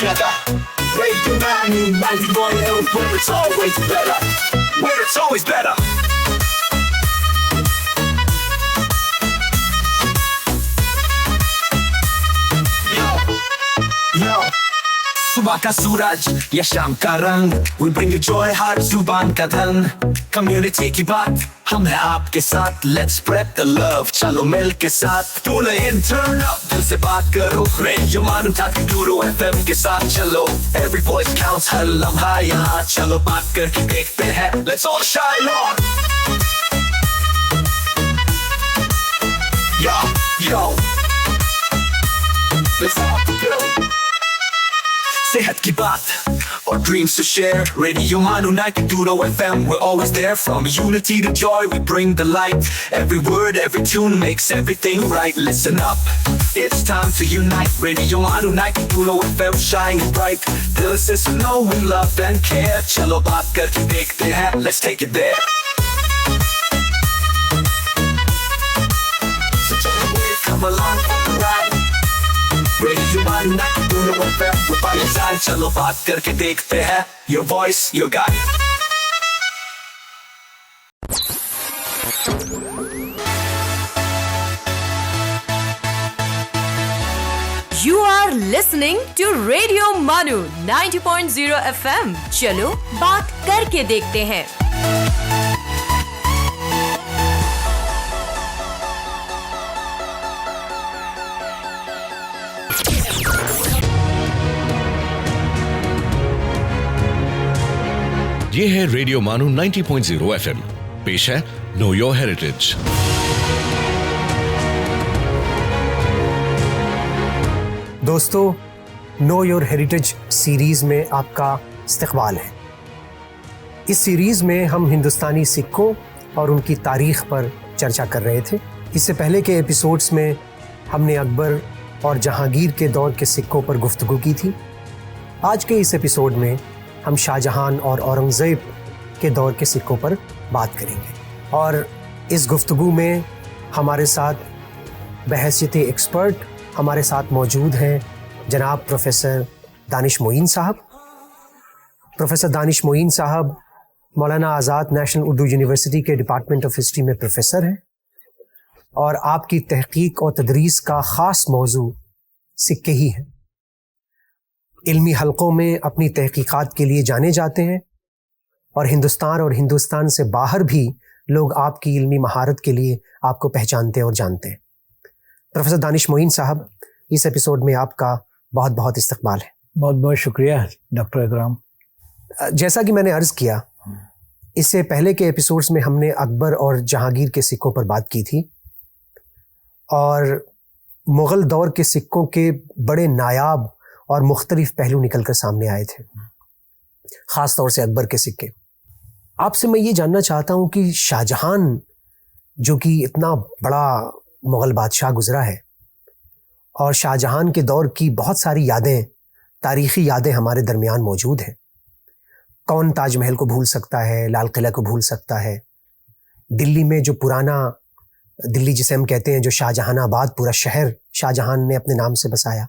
together. Radio Manu 91 where it's always better. Where it's always better. Yo, सुबह का सूरज या शाम का रंग, we bring you joy हर जुबान का धन. Community की बात हम हैं आपके साथ, let's spread the love, चलो मिल के साथ. Tune in, turn up, दिल से बात करो. Radio Manu 92 FM के साथ चलो. Every voice counts, हर लम्हा यहाँ चलो बात करके देखते हैं. Let's all shine on. Yo, let's all go. सेहत की बात और dreams to share. Radio Manu 92 FM, we're always there. From unity to joy, we bring the light. Every word, every tune makes everything right. Listen up, it's time to unite. Radio Manu 92 FM, shining bright. Dill se suno, we love and care. चलो बात करके देखते हैं, let's take it there. So come along for the ride. Radio Manu 92 FM, we're by your side. चलो बात करके देखते हैं. Your voice, your guide. You are listening to Radio Manu 90.0 FM. चलो बात करके देखते हैं. ये है रेडियो मानू 90.0 FM. पेश है नो योर हेरिटेज. दोस्तों, नो योर हेरिटेज सीरीज में आपका इस्तकबाल है. इस सीरीज में हम हिंदुस्तानी सिक्कों और उनकी तारीख पर चर्चा कर रहे थे. इससे पहले के एपिसोड्स में हमने अकबर और जहांगीर के दौर के सिक्कों पर गुफ्तगू की थी. आज के इस एपिसोड में हम शाहजहां और औरंगज़ेब के दौर के सिक्कों पर बात करेंगे. और इस गुफ्तगू में हमारे साथ बहैसियत एक्सपर्ट हमारे साथ मौजूद हैं जनाब प्रोफेसर दानिश मोइन साहब. प्रोफेसर दानिश मोइन साहब मौलाना आज़ाद नेशनल उर्दू यूनिवर्सिटी के डिपार्टमेंट ऑफ हिस्ट्री में प्रोफेसर हैं और आपकी तहकीक और तदरीस का ख़ास मौजू सिक्के ही हैं. इल्मी हलकों में अपनी तहकीकात के लिए जाने जाते हैं और हिंदुस्तान से बाहर भी लोग आपकी इल्मी महारत के लिए आपको पहचानते और जानते हैं. प्रोफेसर दानिश मोइन साहब, इस एपिसोड में आपका बहुत बहुत इस्तकबाल है. बहुत बहुत शुक्रिया डॉक्टर इकराम. जैसा कि मैंने अर्ज़ किया, इससे पहले के एपिसोड्स में हमने अकबर और जहांगीर के सिक्कों पर बात की थी और मुग़ल दौर के सिक्कों के बड़े नायाब और मुख्तलिफ पहलू निकल कर सामने आए थे, ख़ास तौर से अकबर के सिक्के. आपसे मैं ये जानना चाहता हूँ कि शाहजहां, जो कि इतना बड़ा मुग़ल बादशाह गुज़रा है, और शाहजहां के दौर की बहुत सारी यादें, तारीख़ी यादें हमारे दरमियान मौजूद हैं. कौन ताजमहल को भूल सकता है, लाल किला को भूल सकता है. दिल्ली में जो पुराना दिल्ली जिसे हम कहते हैं, जो शाहजहानाबाद पूरा शहर शाहजहां ने अपने नाम से बसाया.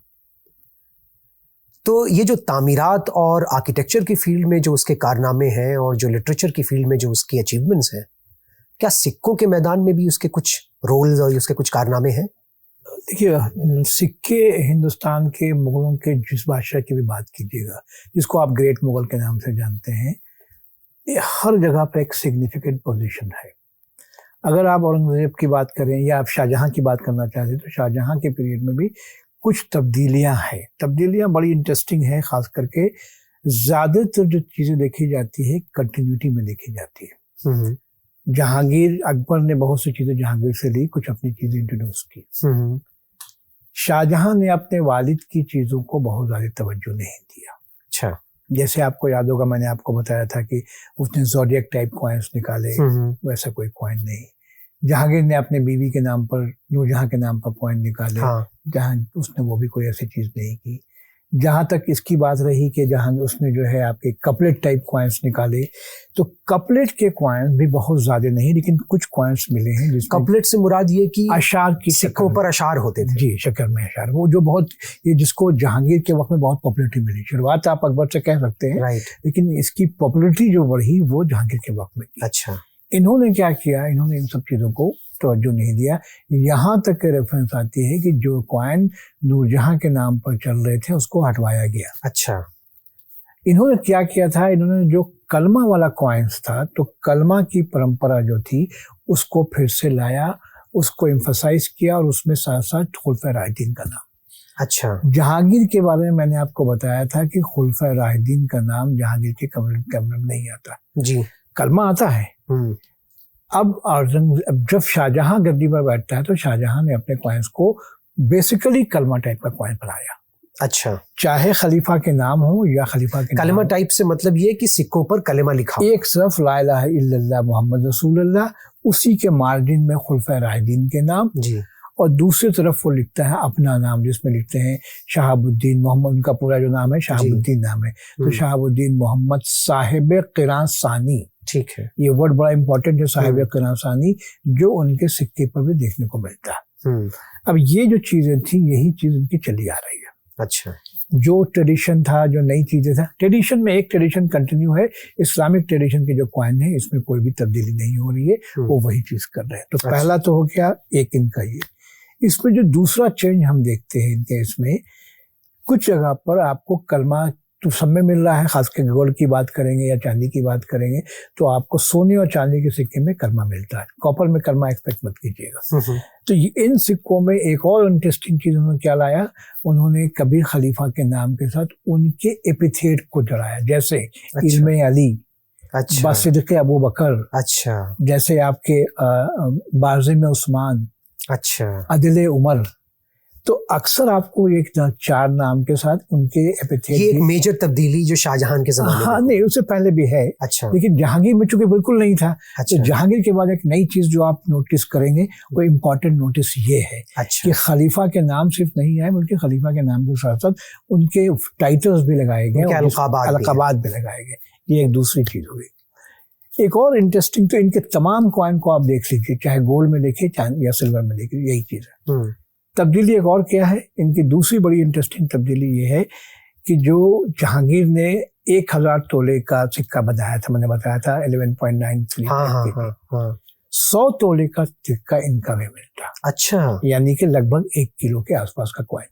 तो ये जो तामीरात और आर्किटेक्चर की फील्ड में जो उसके कारनामे हैं और जो लिटरेचर की फील्ड में जो उसकी अचीवमेंट्स हैं, क्या सिक्कों के मैदान में भी उसके कुछ रोल्स और उसके कुछ कारनामे हैं? देखिए, सिक्के हिंदुस्तान के मुग़लों के जिस बादशाह की भी बात कीजिएगा, जिसको आप ग्रेट मुग़ल के नाम से जानते हैं, ये हर जगह पे एक सिग्निफिकेंट पोजीशन है. अगर आप औरंगज़ेब की बात करें या आप शाहजहां की बात करना चाहते हैं, तो शाहजहां के पीरियड में भी कुछ तब्दीलियां हैं. तब्दीलियां बड़ी इंटरेस्टिंग हैं. ख़ास करके ज़्यादातर जो चीज़ें देखी जाती है कंटिन्यूटी में देखी जाती है. जहांगीर, अकबर ने बहुत सी चीज़ें जहांगीर से ली, कुछ अपनी चीज़ें इंट्रोड्यूस की. शाहजहां ने अपने वालिद की चीज़ों को बहुत ज़्यादा तवज्जो नहीं दिया. अच्छा. जैसे आपको याद होगा, मैंने आपको बताया था कि उसने ज़ोडिएक टाइप कॉइन्स निकाले, वैसा कोई कॉइन नहीं. जहांगीर ने अपने बीवी के नाम पर, नूरजहां के नाम पर कॉइन निकाले. हाँ. जहां उसने वो भी कोई ऐसी चीज़ नहीं की. जहाँ तक इसकी बात रही कि जहाँ उसने जो है आपके कपलेट टाइप कॉइन्स निकाले, तो कपलेट के कॉइन्स भी बहुत ज्यादा नहीं, लेकिन कुछ कॉइन्स मिले हैं जिसमें कपलेट से मुराद ये कि अशार की सिक्कों पर अशार होते थे। जी, शक्ल में अशार, वो जो बहुत, ये जिसको जहांगीर के वक्त में बहुत पॉपुलरिटी मिली। शुरुआत आप अकबर से कह सकते हैं, राइट। लेकिन इसकी पॉपुलरिटी जो बढ़ी वो जहांगीर के वक्त में की। अच्छा, इन्होंने क्या किया, इन्होंने इन सब चीजों को तवज्जो नहीं दिया। यहाँ तक के रेफरेंस आती है कि जो कॉइन नूरजहां के नाम पर चल रहे थे उसको हटवाया गया। अच्छा, इन्होंने क्या किया था, इन्होंने जो कलमा वाला कॉइन्स था, तो कलमा की परंपरा जो थी उसको फिर से लाया, उसको एम्फसाइज किया और उसमें साथ साथ खुलफा राशिदीन का नाम। अच्छा, जहांगीर के बारे में मैंने आपको बताया था कि खुलफा राशिदीन का नाम जहांगीर के कमरे में नहीं आता, जी, कलमा आता है। अब जब शाहजहां गद्दी पर बैठता है तो शाहजहां ने अपने कॉइन्स को बेसिकली कलमा टाइप का कॉइन बनाया। अच्छा, चाहे खलीफा के नाम हो या खलीफा के कलमा नाम, टाइप से मतलब ये कि सिक्कों पर कलमा लिखा हो। एक सिर्फ ला इलाहा इल्लल्लाह मुहम्मद रसूलुल्लाह, उसी के मार्जिन में खुलफा राशिदीन के नाम, जी, और दूसरी तरफ वो लिखता है अपना नाम, जिसमें लिखते हैं शहाबुद्दीन मोहम्मद, उनका पूरा जो नाम है शहाबुद्दीन नाम है, तो शहाबुद्दीन मोहम्मद साहिब क़िरान सानी, ठीक है। ये वर्ड बड़ा इंपॉर्टेंट है, साहिब क़िरान सानी, जो उनके सिक्के पर भी देखने को मिलता है। अब ये जो चीजें थी, यही चीज उनकी चली आ रही है। अच्छा, जो ट्रेडिशन था, जो नई चीजें था, ट्रेडिशन में एक ट्रेडिशन कंटिन्यू है, इस्लामिक ट्रेडिशन के जो कॉइन है इसमें कोई भी तब्दीली नहीं हो रही है, वो वही चीज कर रहे हैं। तो पहला तो हो गया एक इनका ये। इसमें जो दूसरा चेंज हम देखते हैं इनके, इसमें कुछ जगह पर आपको कलमा तो सब में मिल रहा है, खासकर गोल्ड की बात करेंगे या चांदी की बात करेंगे तो आपको सोने और चांदी के सिक्के में कलमा मिलता है, कॉपर में कलमा एक्सपेक्ट मत कीजिएगा। तो इन सिक्कों में एक और इंटरेस्टिंग चीज उन्होंने क्या लाया, उन्होंने कभी खलीफा के नाम के साथ उनके एपिथेट को जड़ाया, जैसे इल्मे अली, अच्छा, बासिदक़े अबू बकर, अच्छा, जैसे आपके बाज़िम उस्मान, अच्छा, अदिल उमर। तो अक्सर आपको एक चार नाम के साथ उनके एपिथेट, ये एक मेजर तब्दीली जो शाहजहां के जमाने हाँ, में, नहीं उससे पहले भी है, अच्छा, लेकिन जहांगीर में चूंकि बिल्कुल नहीं था। अच्छा, तो जहांगीर के बाद एक नई चीज जो आप नोटिस करेंगे, वो इम्पोर्टेंट नोटिस ये है अच्छा, कि खलीफा के नाम सिर्फ नहीं आए, बल्कि खलीफा के नाम के साथ साथ उनके टाइटल्स भी लगाए गए, अलकाबात भी लगाए गए। ये एक दूसरी चीज हुई। एक और इंटरेस्टिंग, तो इनके तमाम कॉइन को आप देख लीजिए, चाहे गोल्ड में देखिए चाहे या सिल्वर में देखिए, यही चीज है। तब्दीली एक और क्या है इनकी, दूसरी बड़ी इंटरेस्टिंग तब्दीली ये है कि जो जहांगीर ने 1000 तोले का सिक्का बनाया था, मैंने बताया था 11.93, 100 तोले का सिक्का इनका भी मिलता, अच्छा, यानी कि लगभग 1 किलो के आसपास का कॉइन।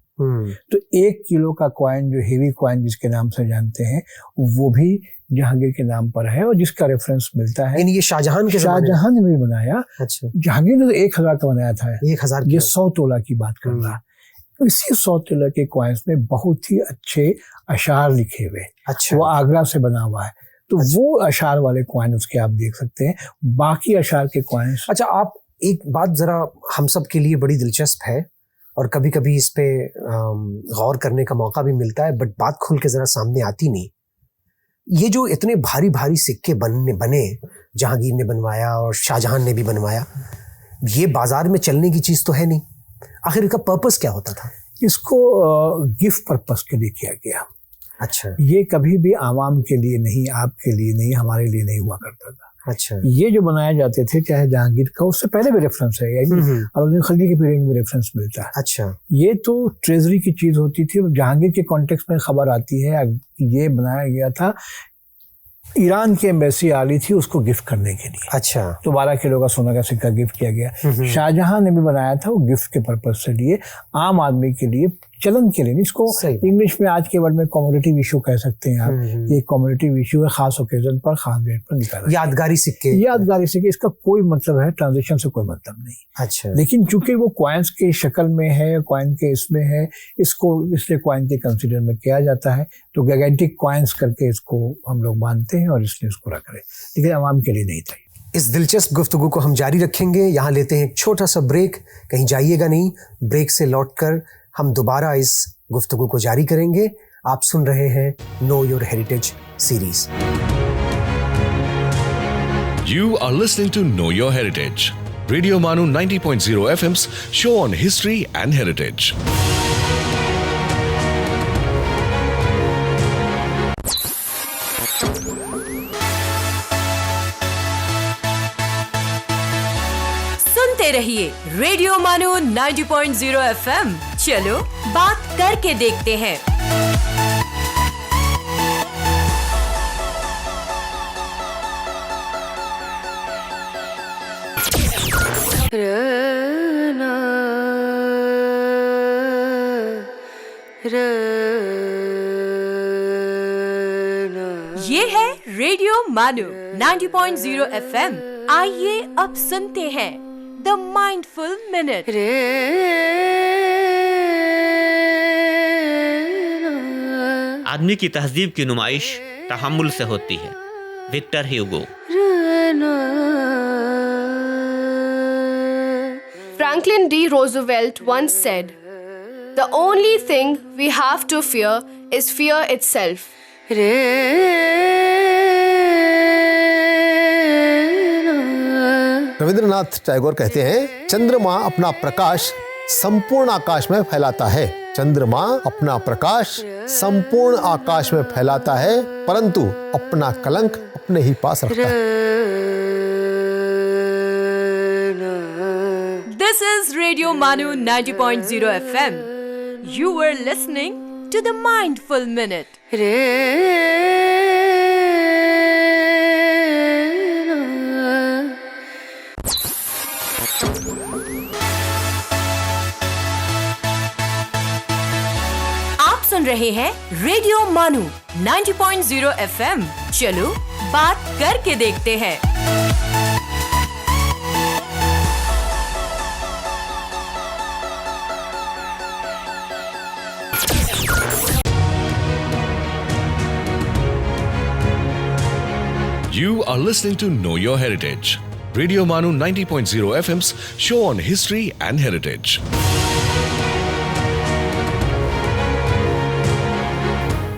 तो 1 किलो का कॉइन, जो हेवी कॉइन जिसके नाम से जानते हैं, वो भी जहांगीर के नाम पर है और जिसका रेफरेंस मिलता है। ये शाहजहां ने भी बनाया। अच्छा, जहांगीर ने तो 1000 का बनाया था, 1000, ये 100 तोला की बात कर रहा है। इसी 100 तोला के कॉइन्स में बहुत ही अच्छे अशार लिखे हुए, अच्छा, वो आगरा से बना हुआ है, तो अच्छा, वो अशार वाले कॉइन उसके आप देख सकते हैं। बाकी अशार के कॉइन्स, अच्छा, आप एक बात जरा हम सब के लिए बड़ी दिलचस्प है और कभी कभी इस पे गौर करने का मौका भी मिलता है, बट बात खुल के जरा सामने आती नहीं। ये जो इतने भारी भारी सिक्के बने, जहांगीर ने बनवाया और शाहजहां ने भी बनवाया, ये बाजार में चलने की चीज तो है नहीं, आखिर इनका पर्पस क्या होता था? इसको गिफ्ट पर्पस के लिए किया गया। अच्छा, ये कभी भी आवाम के लिए नहीं, आपके लिए नहीं, हमारे लिए नहीं हुआ करता था। अच्छा, ये जो बनाए जाते थे, चाहे जहांगीर का, उससे पहले भी रेफरेंस है, और खलजी के पीरियड में भी रेफरेंस मिलता है। अच्छा, ये तो ट्रेजरी की चीज होती थी। जहांगीर के कॉन्टेक्स्ट में खबर आती है ये बनाया गया था, ईरान की एम्बेसी आ रही थी उसको गिफ्ट करने के लिए। अच्छा, तो 12 किलो का सोना का सिक्का गिफ्ट किया गया। शाहजहां ने भी बनाया था, वो गिफ्ट के पर्पज से लिए, आम आदमी के लिए, चलन के लिए। इसको इंग्लिश में आज के वर्ड में कॉमोडेटिव इशू कह सकते हैं आप। ये कॉमोडेटिव इशू है, खास ओकेजन पर, खास डेट पर निकाला, यादगारी सिक्के, इसका कोई मतलब है, ट्रांजेक्शन से कोई मतलब नहीं। अच्छा, लेकिन चूंकि वो कॉइन्स की शक्ल में है, कॉइन के इसमें है, इसको इसलिए कॉइन के कंसीडर में किया जाता है। तो गैगेंटिक कॉइन्स करके इसको हम लोग मानते हैं और इसलिए इसको रख रहे, लेकिन आवाम के लिए नहीं था। इस दिलचस्प गुफ्तगू को हम जारी रखेंगे। यहाँ लेते हैं एक छोटा सा ब्रेक, कहीं जाइएगा नहीं। ब्रेक से लौटकर हम दोबारा इस गुफ्तगू को जारी करेंगे। आप सुन रहे हैं know your heritage series. You are listening to Know Your Heritage, Radio Manu 90.0 FM's show on history and heritage. सुनते रहिए रेडियो मानो 90.0 FM। चलो बात करके देखते हैं। ये है रेडियो मानो 90.0 FM। आइए अब सुनते हैं द माइंडफुल मिनट। आदमी की तहजीब की नुमाइश तहम्मुल से होती है। Victor Hugo. Franklin D. Roosevelt once said, "The only thing we have to fear is fear itself." Rabindranath Tagore कहते हैं, चंद्रमा अपना प्रकाश संपूर्ण आकाश में फैलाता है। चंद्रमा अपना प्रकाश संपूर्ण आकाश में फैलाता है, परंतु अपना कलंक अपने ही पास रखता है। This is Radio Manu 90.0 FM. You were listening to the Mindful Minute. आप सुन रहे हैं रेडियो मानू 90.0 FM। चलो बात करके देखते हैं। You are listening to Know Your Heritage, Radio Manu 90.0 FM's show on history and heritage.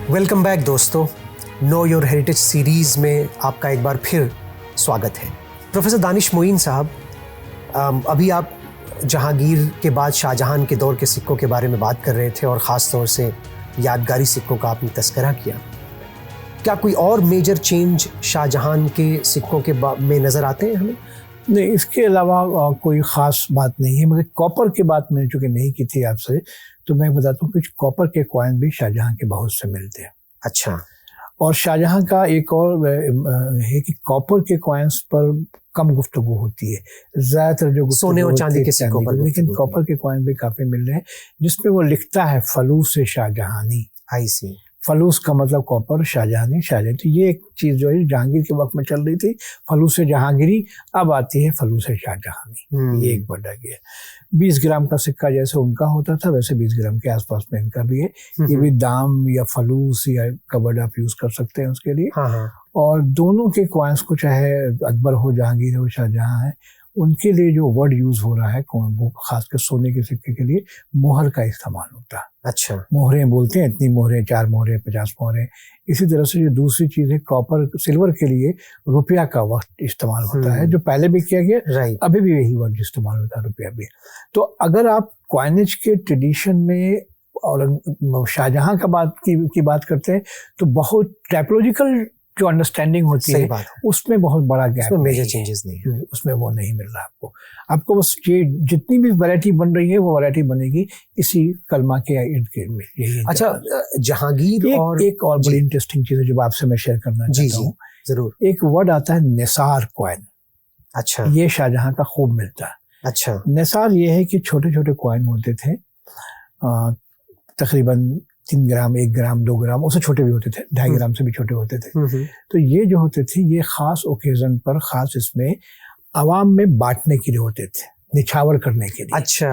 Welcome back दोस्तों, नो योर हेरिटेज सीरीज़ में आपका एक बार फिर स्वागत है। प्रोफेसर दानिश मोइन साहब, अभी आप जहांगीर के बाद शाहजहां के दौर के सिक्कों के बारे में बात कर रहे थे और ख़ास तौर से यादगारी सिक्कों का आपने तस्करा किया। क्या कोई और मेजर चेंज शाहजहां के सिक्कों के में नज़र आते हैं हमें? नहीं, इसके अलावा कोई ख़ास बात नहीं है। मगर कॉपर की बात मैंने चूँकि नहीं की थी आपसे, तो मैं बताता हूँ कि कॉपर के कॉइन भी शाहजहां के बहुत से मिलते हैं। अच्छा। और शाहजहां का एक और है कि कॉपर के कॉइन्स पर कम गुफ्तगू होती है, ज़्यादातर जो सोने और चांदी के सिक्कों पर, लेकिन कॉपर के कॉइन भी काफ़ी मिल रहे हैं जिसमें वो लिखता है फलूस शाहजहानी। आई सी। फलूस का मतलब कॉपर, शाहजहानी, शाहजहां। तो ये एक चीज़ जो है जहांगीर के वक्त में चल रही थी, फलूस जहांगीरी, अब आती है फलूस शाहजहानी। ये एक बढ़ गया। 20 ग्राम का सिक्का जैसे उनका होता था, वैसे 20 ग्राम के आसपास में इनका भी है। ये भी दाम या फलूस या का वर्ड आप यूज़ कर सकते हैं उसके लिए। हाँ। और दोनों के कॉइन्स को, चाहे अकबर हो, जहांगीर हो, शाहजहां है, उनके लिए जो वर्ड यूज़ हो रहा है वो खासकर सोने के सिक्के के लिए मोहर का इस्तेमाल होता है। अच्छा। मोहरें बोलते हैं, इतनी मोहरें, 4 मोहरें, 50 मोहरें। इसी तरह से जो दूसरी चीज़ है, कॉपर सिल्वर के लिए रुपया का वर्ड इस्तेमाल होता है, जो पहले भी किया गया, राइट, अभी भी यही वर्ड इस्तेमाल होता है, रुपया भी। तो अगर आप कॉइनेज के ट्रेडिशन में और शाहजहां की बात करते हैं, तो बहुत टाइपोलॉजिकल जो अंडरस्टैंडिंग होती है उसमें बहुत बड़ा गैप, मेजर चेंजेस नहीं है उसमें, वो नहीं मिल रहा आपको बस ये जितनी भी वैरायटी बन रही है वो वैरायटी बनेगी इसी कलमा के इर्द गिर्द में। यही अच्छा, जहांगीर एक और बड़ी इंटरेस्टिंग चीज़ है जो आपसे मैं शेयर करना चाहता हूँ। जरूर। एक वर्ड आता है निसार कॉइन। अच्छा। ये शाहजहां का खूब मिलता है। अच्छा। निसार ये है कि छोटे छोटे कॉइन होते थे, तकरीबन 3 ग्राम, 1 ग्राम, 2 ग्राम, उससे छोटे भी होते थे, 2.5 ग्राम से भी छोटे होते थे। तो ये जो होते थे, ये खास ओकेजन पर, खास इसमें आवाम में बांटने के लिए होते थे, निछावर करने के लिए। अच्छा।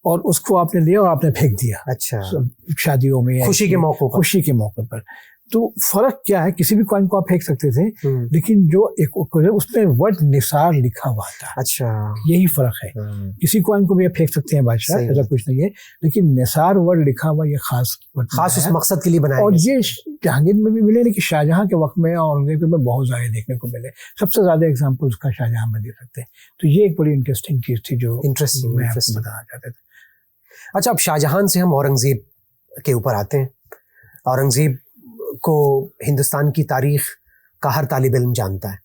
और उसको आपने लिया और आपने फेंक दिया। अच्छा। शादियों में, खुशी के मौके पर। तो फर्क क्या है, किसी भी कॉइन को आप फेंक सकते थे, लेकिन जो एक उसमें वर्ड निसार लिखा हुआ था। अच्छा। यही फर्क है। किसी कॉइन को भी आप फेंक सकते हैं बादशाह, ऐसा कुछ नहीं है, लेकिन निसार वर्ड लिखा हुआ ये खास उस मकसद के लिए बनाया। और ये जहांगीर में भी मिले, लेकिन शाहजहां के वक्त में और औरंगजेब में बहुत ज्यादा देखने को मिले। सबसे ज्यादा एग्जाम्पल उसका शाहजहां में दे सकते हैं। तो ये एक बड़ी इंटरेस्टिंग चीज थी जो मैं आपको बताना चाहते थे। अच्छा, अब शाहजहां से हम औरंगजेब के ऊपर आते हैं। औरंगजेब को हिंदुस्तान की तारीख का हर तालिब इल्म जानता है,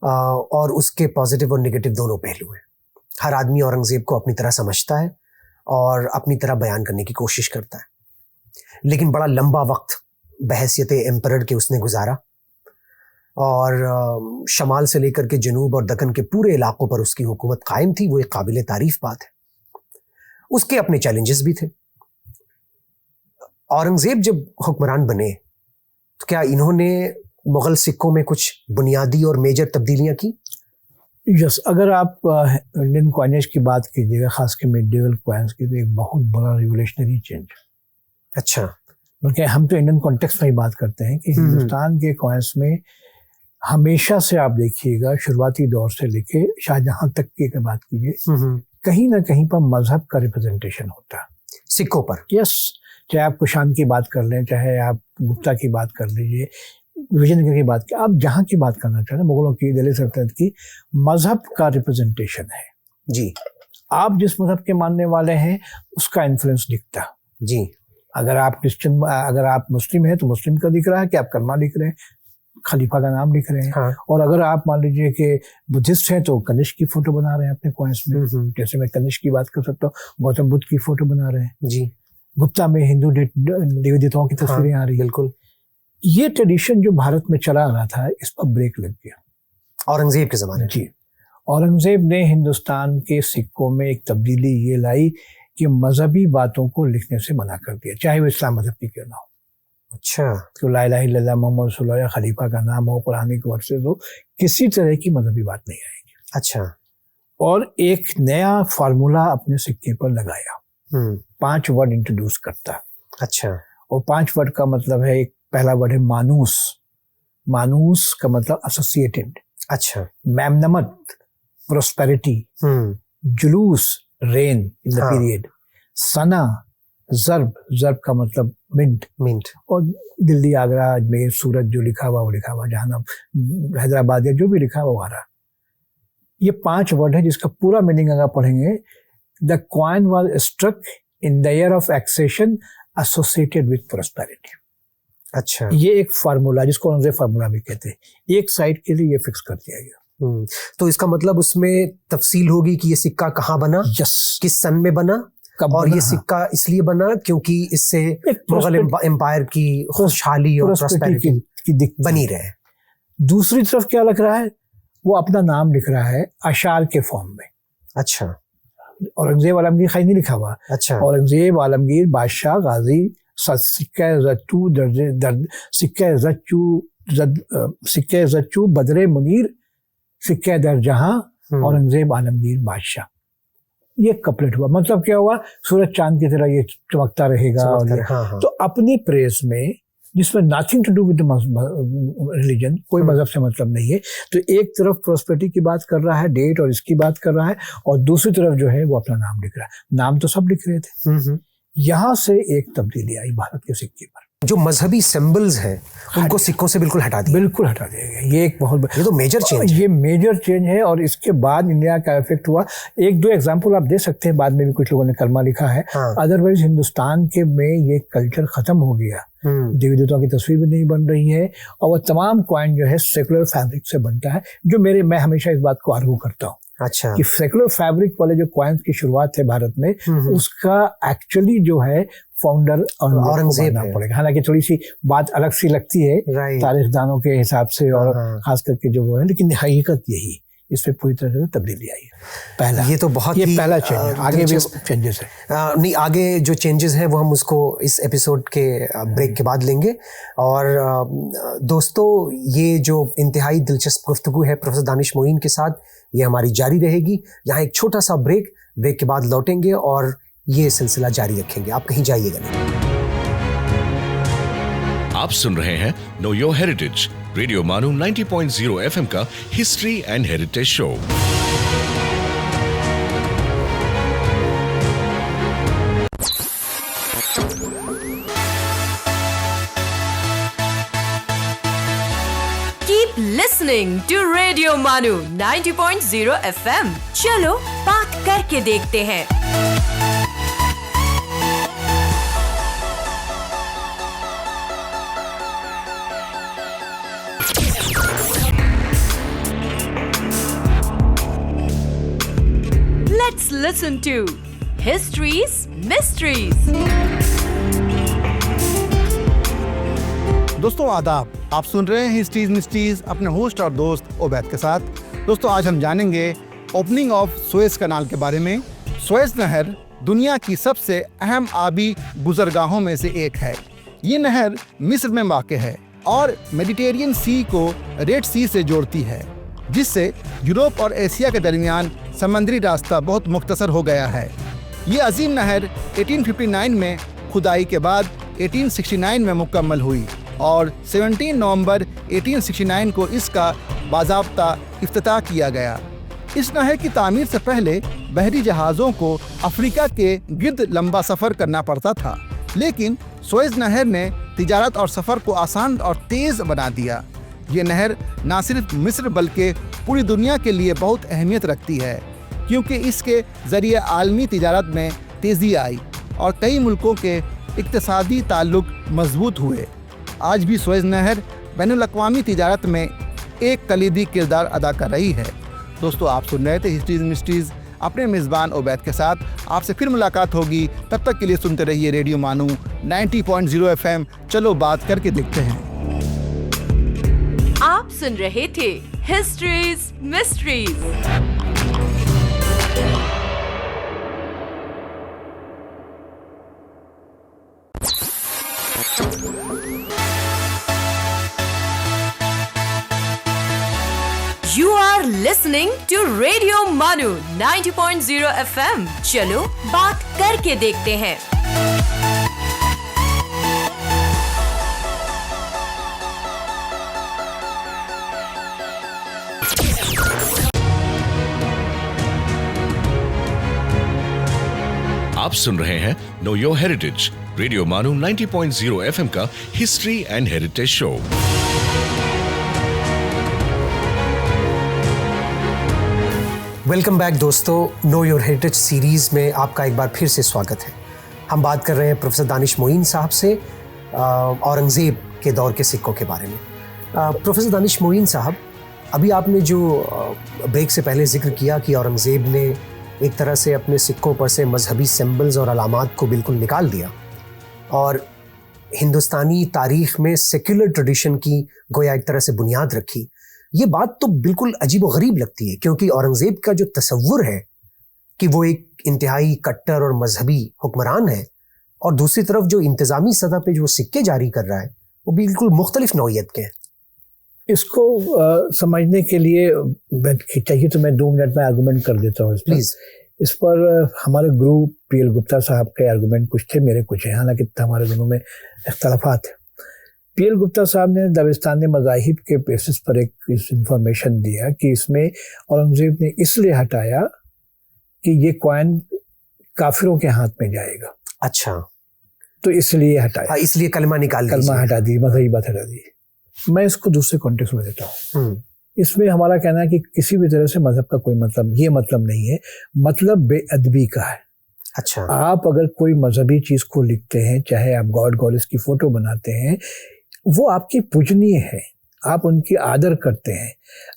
और उसके पॉजिटिव और नेगेटिव दोनों पहलू हैं। हर आदमी औरंगजेब को अपनी तरह समझता है और अपनी तरह बयान करने की कोशिश करता है, लेकिन बड़ा लंबा वक्त बहैसियत एम्परर के उसने गुजारा और शमाल से लेकर के जनूब और दक्कन के पूरे इलाकों पर उसकी हुकूमत कायम थी। वो एक काबिल तारीफ बात है। उसके अपने चैलेंजेस भी थे। औरंगजेब जब हुक्मरान बने तो क्या इन्होंने मुगल सिक्कों में कुछ बुनियादी और मेजर तब्दीलियां की? यस, अगर आप इंडियन कॉइनेज की बात कीजिएगा, खास के मेडिवल कॉइन्स की, तो एक बहुत बड़ा रिवोल्यूशनरी चेंज। अच्छा, क्योंकि हम तो इंडियन कॉन्टेक्स्ट में ही बात करते हैं कि हिंदुस्तान के कॉइन्स में हमेशा से आप देखिएगा, शुरुआती दौर से लेके शाहजहां तक की अगर बात कीजिए, कहीं ना कहीं पर मजहब का रिप्रेजेंटेशन होता है सिक्कों पर। यस, चाहे आप कुशान की बात कर लें, चाहे आप गुप्ता की बात कर लीजिए, विजयनगर की बात की, आप जहां की बात करना चाहते हैं, मुगलों की, दिल्ली सल्तनत की, मजहब का रिप्रेजेंटेशन है जी। आप जिस मजहब के मानने वाले हैं उसका इन्फ्लुएंस दिखता जी। अगर आप क्रिश्चियन, अगर आप मुस्लिम हैं तो मुस्लिम का दिख रहा है कि आप कलमा लिख रहे हैं, खलीफा का नाम लिख रहे हैं। हाँ। और अगर आप मान लीजिए कि बुद्धिस्ट हैं तो कनिष्क की फोटो बना रहे हैं अपने कॉइन्स में। जैसे मैं कनिष्क की बात कर सकता हूँ, गौतम बुद्ध की फोटो बना रहे हैं जी। गुप्ता में हिंदू देवी देवताओं की तस्वीरें आ रही है। बिल्कुल। ये ट्रेडिशन जो भारत में चला आ रहा था, इस पर ब्रेक लग गया औरंगजेब के जमाने जी। औरंगजेब ने हिंदुस्तान के सिक्कों में एक तब्दीली ये लाई कि मजहबी बातों को लिखने से मना कर दिया, चाहे वो इस्लाम मजहब की क्यों ना हो। अच्छा। तो ला इलाहा इल्लल्लाह मोहम्मद रसूलुल्लाह या खलीफा का नाम हो, कुरानिक वर्सेस हो, किसी तरह की मजहबी बात नहीं आएगी। अच्छा। और एक नया फार्मूला अपने सिक्के पर लगाया, 5 वर्ड इंट्रोड्यूस करता। अच्छा। और 5 वर्ड का मतलब है, एक पहला वर्ड है मानूस। मानूस का मतलब एसोसिएटेड। अच्छा। मैमनमत प्रोस्पेरिटी, जुलूस रेन इन द पीरियड, सना जर्ब, जर्ब का मतलब मिंट, और दिल्ली, आगरा, अजमेर, सूरत जो लिखा हुआ वो लिखा हुआ, जहां हैदराबाद या जो भी लिखा हुआ वो आ रहा। ये 5 वर्ड है जिसका पूरा मीनिंग अगर पढ़ेंगे, the coin was struck in the year of accession associated with prosperity. अच्छा। ये एक फार्मूला, जिसको औरंगजेब फार्मूला भी कहते हैं, एक साइड के लिए ये फिक्स कर दिया गया। तो इसका मतलब उसमें तफसील होगी कि ये सिक्का कहाँ बना, किस सन में बना, और ये सिक्का इसलिए बना क्योंकि इससे मुगल एम्पायर की खुशहाली और प्रॉस्पेरिटी बनी रहे। दूसरी तरफ क्या लिख रहा है, वो अपना नाम लिख रहा है अशार के फॉर्म में। अच्छा। औरंगजेब आलमगीर खाई नहीं लिखा हुआ। अच्छा। औरंगजेब आलमगीर बादशाह गाजी सिक्के जच्चू बदरे मुनीर सिक्के दर जहां औरंगजेब आलमगीर बादशाह। ये कपलेट हुआ। मतलब क्या हुआ, सूरज चांद की तरह ये चमकता रहेगा। हाँ। तो अपनी प्रेस में, जिसमें nothing to do with religion, कोई मजहब से मतलब नहीं है, तो एक तरफ प्रोस्पेरिटी की बात कर रहा है, डेट और इसकी बात कर रहा है, और दूसरी तरफ जो है वो अपना नाम लिख रहा है। नाम तो सब लिख रहे थे। यहाँ से एक तब्दीली आई भारत के सिक्के पर। जो मजहबी सिंबल्स हैं उनको सिक्कों से बिल्कुल हटा दिया। बिल्कुल हटा दिया गया। ये एक बहुत, ये तो मेजर चेंज है। ये मेजर चेंज है। और इसके बाद इंडिया का इफेक्ट हुआ। 1-2 एग्जांपल आप दे सकते हैं, बाद में भी कुछ लोगों ने कलमा लिखा है। अदरवाइज हिंदुस्तान के में ये कल्चर खत्म हो गया। देवी देवताओं की तस्वीर भी नहीं बन रही है, और वह तमाम कॉइन जो है सेकुलर फैब्रिक से बनता है, जो मैं हमेशा इस बात को आर्गू करता हूँ। अच्छा। कि सेकुलर फैब्रिक वाले जो कॉइन्स की शुरुआत है भारत में, उसका एक्चुअली जो है फाउंडर औरंगजेब पड़ेगा। हालांकि थोड़ी सी बात अलग सी लगती है तारीखदानों के हिसाब से, और खास करके जो वो है, लेकिन हकीकत यही, इसमें पूरी तरह से तब्दीली आई है। पहला, ये तो बहुत ही पहला चेंज है। आगे भी चेंजेस है। नहीं, आगे जो चेंजेस है वो हम उसको इस एपिसोड के ब्रेक के बाद लेंगे। और दोस्तों, ये जो इंतहाई दिलचस्प गुफ्तगू है प्रोफेसर दानिश मोइन के साथ, ये हमारी जारी रहेगी। यहाँ एक छोटा सा ब्रेक के बाद लौटेंगे और ये सिलसिला जारी रखेंगे। आप कहीं जाइएगा नहीं। आप सुन रहे हैं नो योर हेरिटेज, रेडियो मानू 90.0 FM का history and heritage show. Keep listening to Radio Manu 90.0 FM। चलो बात करके देखते हैं। listen to History's Mysteries. दोस्तों आदाब, आप सुन रहे हैं हिस्ट्रीज मिस्ट्रीज अपने होस्ट और दोस्त ओबैद के साथ। दोस्तों आज हम जानेंगे ओपनिंग ऑफ सुएज कनाल के बारे में। सुएज नहर दुनिया की सबसे अहम आबी गुजरगाहों में से एक है। ये नहर मिस्र में वाक़ है और मेडिटेरियन सी को रेड सी से जोड़ती है, जिससे यूरोप और एशिया के दरमियान समंदरी रास्ता बहुत मुख्तसर हो गया है। ये अजीम नहर 1859 में खुदाई के बाद 1869 में मुकम्मल हुई और 17 नवंबर 1869 को इसका बाज़ाब्ता इफ्तिताह किया गया। इस नहर की तामीर से पहले बहरी जहाज़ों को अफ्रीका के गिर्द लंबा सफ़र करना पड़ता था, लेकिन सुएज नहर ने तिजारत और सफ़र को आसान और तेज़ बना दिया। ये नहर न सिर्फ मिस्र बल्कि पूरी दुनिया के लिए बहुत अहमियत रखती है, क्योंकि इसके ज़रिए आलमी तिजारत में तेज़ी आई और कई मुल्कों के इक़्तिसादी ताल्लुक मजबूत हुए। आज भी सुएज नहर बैनुल-अक़वामी तिजारत में एक कलीदी किरदार अदा कर रही है। दोस्तों आप सुन रहे थे हिस्ट्रीज मिस्ट्रीज अपने मेज़बान ओबैद के साथ। आपसे फिर मुलाकात होगी, तब तक के लिए सुनते रहिए रेडियो मानू 90.0 FM। चलो बात करके देखते हैं। आप सुन रहे थे histories mysteries. You are listening to Radio Manu 90.0 FM. चलो बात करके देखते हैं। आप सुन रहे हैं नो योर हेरिटेज, रेडियो मानू 90.0 FM का history and heritage show. Welcome back दोस्तों, नो योर हेरिटेज सीरीज़ में आपका एक बार फिर से स्वागत है। हम बात कर रहे हैं प्रोफेसर दानिश मोइन साहब से औरंगज़ेब के दौर के सिक्कों के बारे में। प्रोफेसर दानिश मोइन साहब, अभी आपने जो ब्रेक से पहले जिक्र किया कि औरंगज़ेब ने एक तरह से अपने सिक्कों पर से मजहबी सिंबल्स और अलामात को बिल्कुल निकाल दिया और हिंदुस्तानी तारीख़ में सेक्युलर ट्रेडिशन की गोया एक तरह से बुनियाद रखी। ये बात तो बिल्कुल अजीब व गरीब लगती है, क्योंकि औरंगज़ेब का जो तसव्वुर है कि वो एक इंतहाई कट्टर और मजहबी हुक्मरान है, और दूसरी तरफ जो इंतज़ामी सतह पे जो सिक्के जारी कर रहा है वो बिल्कुल मुख्तलिफ नौइयत के हैं। इसको समझने के लिए चाहिए तो मैं 2 मिनट में आर्गूमेंट कर देता हूँ। प्लीज़। इस पर हमारे गुरु पीएल गुप्ता साहब के आर्गूमेंट कुछ थे, मेरे कुछ हैं, हालांकि हमारे दोनों में इख्तलाफात है। पीएल गुप्ता साहब ने दबिस्तानी मज़ाहिब के बेसिस पर एक इंफॉर्मेशन दिया कि इसमें औरंगज़ेब ने इसलिए हटाया कि ये कॉइन काफिरों के हाथ में जाएगा। अच्छा, तो इसलिए हटाया, इसलिए कलमा निकाल कलमा हटा दी, मज़हबी बात हटा दी। मैं इसको दूसरे कॉन्टेक्स्ट में देता हूँ। इसमें हमारा कहना है कि किसी भी तरह से मजहब का कोई मतलब, ये मतलब नहीं है, मतलब बेअदबी का है। अच्छा, आप अगर कोई मजहबी चीज़ को लिखते हैं, चाहे आप गॉड गॉडेस की फ़ोटो बनाते हैं, वो आपकी पूजनीय है, आप उनकी आदर करते हैं।